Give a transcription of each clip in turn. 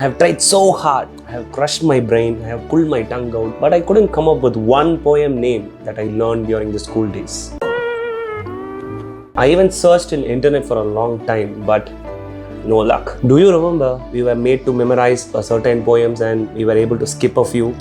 I have tried so hard. I have crushed my brain. I have pulled my tongue out. But I couldn't come up with one poem name that I learned during the school days. I even searched in internet for a long time, but no luck. Do you remember we were made to memorize a certain poems and we were able to skip a few?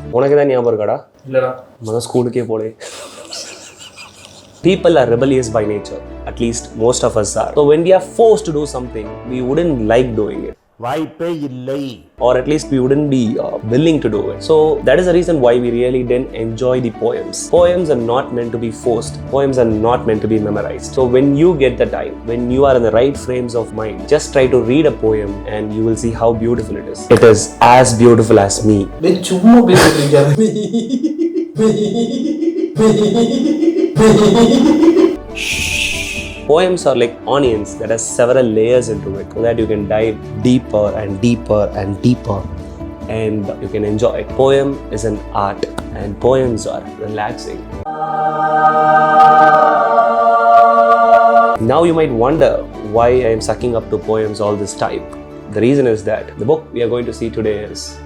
People are rebellious by nature. At least most of us are. So when we are forced to do something, we wouldn't like doing it. Or at least we wouldn't be willing to do it. So that is the reason why we really didn't enjoy the poems. Poems are not meant to be forced. Poems are not meant to be memorized. So when you get the time, when you are in the right frames of mind, just try to read a poem and you will see how beautiful it is. It is as beautiful as me. Poems are like onions that has several layers into it so that you can dive deeper and deeper and deeper and you can enjoy it. Poem is an art and poems are relaxing. Now you might wonder why I am sucking up to poems all this time. The reason is that the book we are going to see today is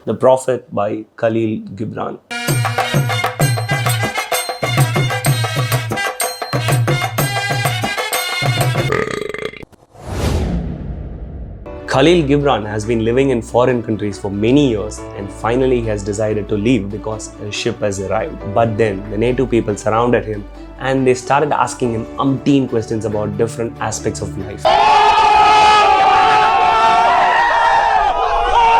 The Prophet by Khalil Gibran. Khalil Gibran has been living in foreign countries for many years and finally he has decided to leave because his ship has arrived. But then the native people surrounded him and they started asking him umpteen questions about different aspects of life.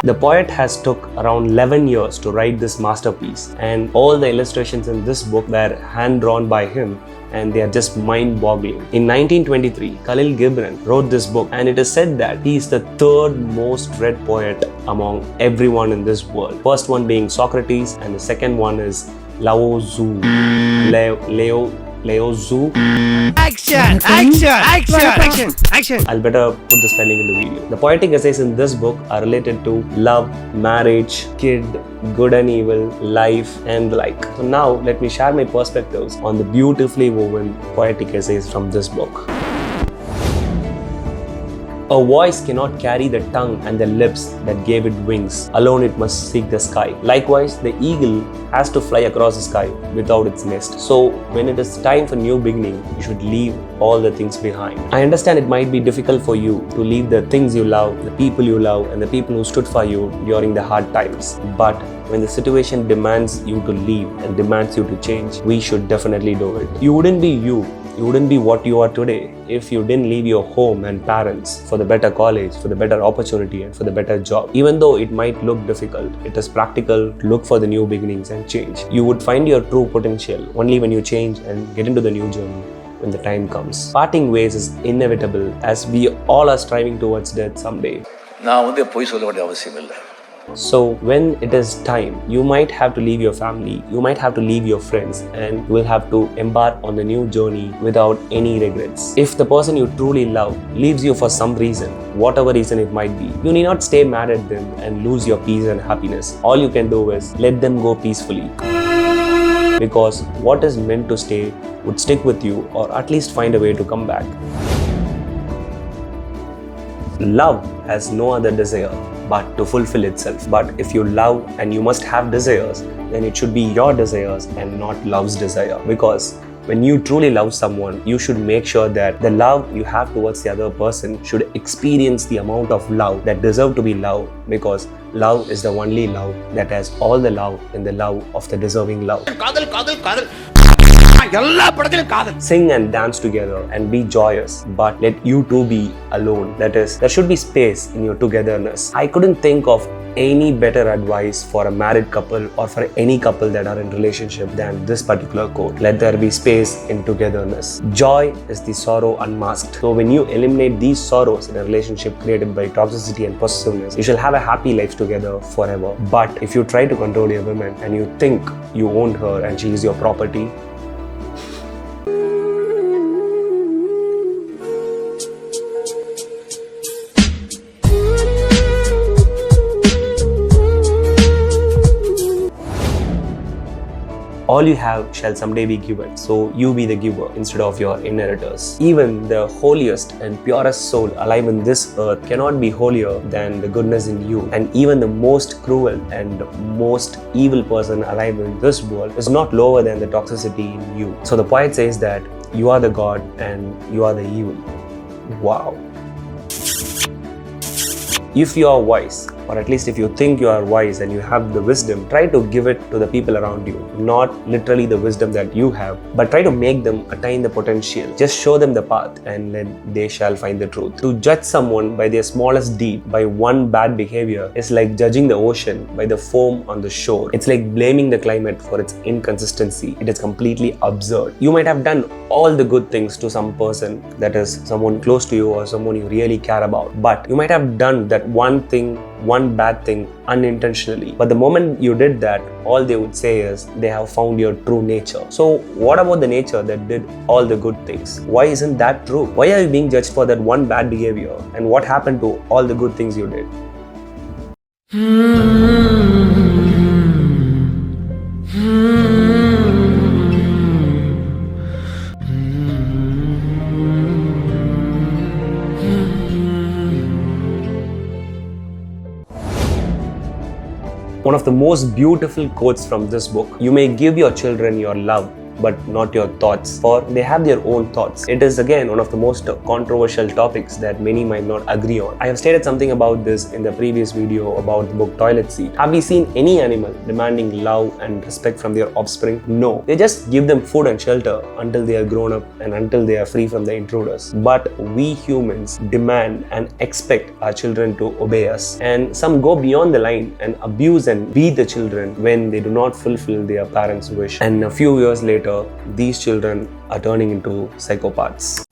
The poet has took around 11 years to write this masterpiece and all the illustrations in this book were hand-drawn by him and they are just mind-boggling. In 1923, Khalil Gibran wrote this book and it is said that he is the third most read poet among everyone in this world. First one being Socrates and the second one is Lao Tzu. Lao Tzu. Action! I'll better put the spelling in the video. The poetic essays in this book are related to love, marriage, kid, good and evil, life and the like. So now let me share my perspectives on the beautifully woven poetic essays from this book. A voice cannot carry the tongue and the lips that gave it wings. Alone it must seek the sky. Likewise, the eagle has to fly across the sky without its nest. So when it is time for new beginning, you should leave all the things behind. I understand it might be difficult for you to leave the things you love, the people you love, and the people who stood for you during the hard times. But when the situation demands you to leave and demands you to change, we should definitely do it. You wouldn't be you. You wouldn't be what you are today if you didn't leave your home and parents for the better college, for the better opportunity and for the better job. Even though it might look difficult, it is practical to look for the new beginnings and change. You would find your true potential only when you change and get into the new journey when the time comes. Parting ways is inevitable as we all are striving towards death someday. So when it is time, you might have to leave your family, you might have to leave your friends and you will have to embark on the new journey without any regrets. If the person you truly love leaves you for some reason, whatever reason it might be, you need not stay mad at them and lose your peace and happiness. All you can do is let them go peacefully. Because what is meant to stay would stick with you or at least find a way to come back. Love has no other desire but to fulfill itself. But if you love and you must have desires, then it should be your desires and not love's desire. Because when you truly love someone, you should make sure that the love you have towards the other person should experience the amount of love that deserves to be loved, because love is the only love that has all the love in the love of the deserving love. Sing and dance together and be joyous, but let you two be alone. That is, there should be space in your togetherness. I couldn't think of any better advice for a married couple or for any couple that are in relationship than this particular quote. Let there be space in togetherness. Joy is the sorrow unmasked. So when you eliminate these sorrows in a relationship created by toxicity and possessiveness, you shall have a happy life together forever. But if you try to control your woman and you think you own her and she is your property, all you have shall someday be given. So you be the giver instead of your inheritors. Even the holiest and purest soul alive in this earth cannot be holier than the goodness in you. And even the most cruel and most evil person alive in this world is not lower than the toxicity in you. So the poet says that you are the God and you are the evil. Wow. If you are wise, or at least if you think you are wise and you have the wisdom, try to give it to the people around you. Not literally the wisdom that you have, but try to make them attain the potential. Just show them the path and then they shall find the truth. To judge someone by their smallest deed, by one bad behavior, is like judging the ocean by the foam on the shore. It's like blaming the climate for its inconsistency. It is completely absurd. You might have done all the good things to some person, that is someone close to you or someone you really care about, but you might have done that one thing, one bad thing unintentionally. But the moment you did that, all they would say is they have found your true nature. So what about the nature that did all the good things? Why isn't that true? Why are you being judged for that one bad behavior? And what happened to all the good things you did? One of the most beautiful quotes from this book: you may give your children your love, but not your thoughts, for they have their own thoughts. It is again one of the most controversial topics that many might not agree on. I have stated something about this in the previous video about the book Toilet Seat. Have we seen any animal demanding love and respect from their offspring? No. They just give them food and shelter until they are grown up and until they are free from the intruders. But we humans demand and expect our children to obey us. And some go beyond the line and abuse and beat the children when they do not fulfill their parents' wish. And a few years later, these children are turning into psychopaths.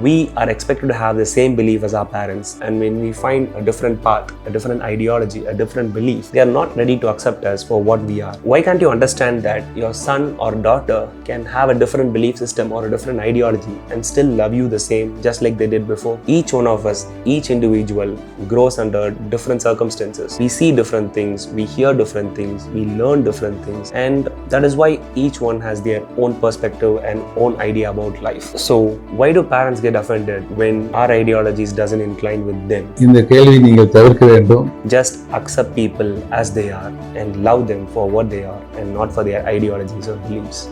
We are expected to have the same belief as our parents, and when we find a different path, a different ideology, a different belief, they are not ready to accept us for what we are. Why can't you understand that your son or daughter can have a different belief system or a different ideology and still love you the same, just like they did before? Each one of us, each individual grows under different circumstances. We see different things, we hear different things, we learn different things, and that is why each one has their own perspective and own idea about life. So why do parents get offended when our ideologies doesn't incline with them? Just accept people as they are and love them for what they are and not for their ideologies or beliefs.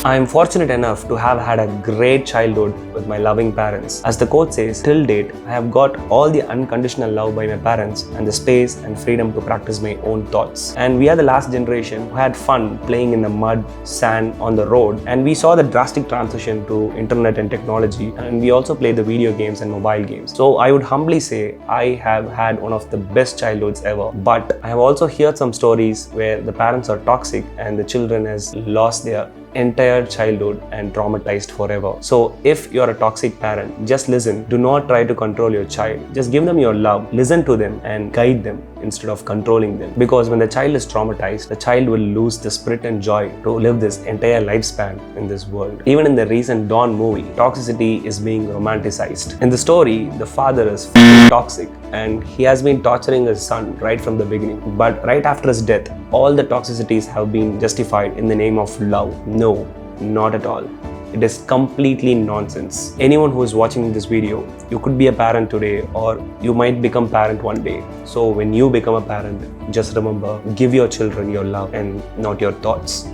I am fortunate enough to have had a great childhood with my loving parents. As the quote says, till date, I have got all the unconditional love by my parents and the space and freedom to practice my own thoughts. And we are the last generation who had fun playing in the mud, sand, on the road. And we saw the drastic transition to internet and technology. And we also played the video games and mobile games. So I would humbly say I have had one of the best childhoods ever. But I have also heard some stories where the parents are toxic and the children has lost their entire childhood and traumatized forever. So if you're a toxic parent, just listen. Do not try to control your child. Just give them your love, listen to them and guide them instead of controlling them. Because when the child is traumatized, the child will lose the spirit and joy to live this entire lifespan in this world. Even in the recent Dawn movie, toxicity is being romanticized. In the story, the father is toxic and he has been torturing his son right from the beginning. But right after his death, all the toxicities have been justified in the name of love. No, not at all. It is completely nonsense. Anyone who is watching this video, you could be a parent today or you might become parent one day. So when you become a parent, just remember, give your children your love and not your thoughts.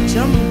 Jump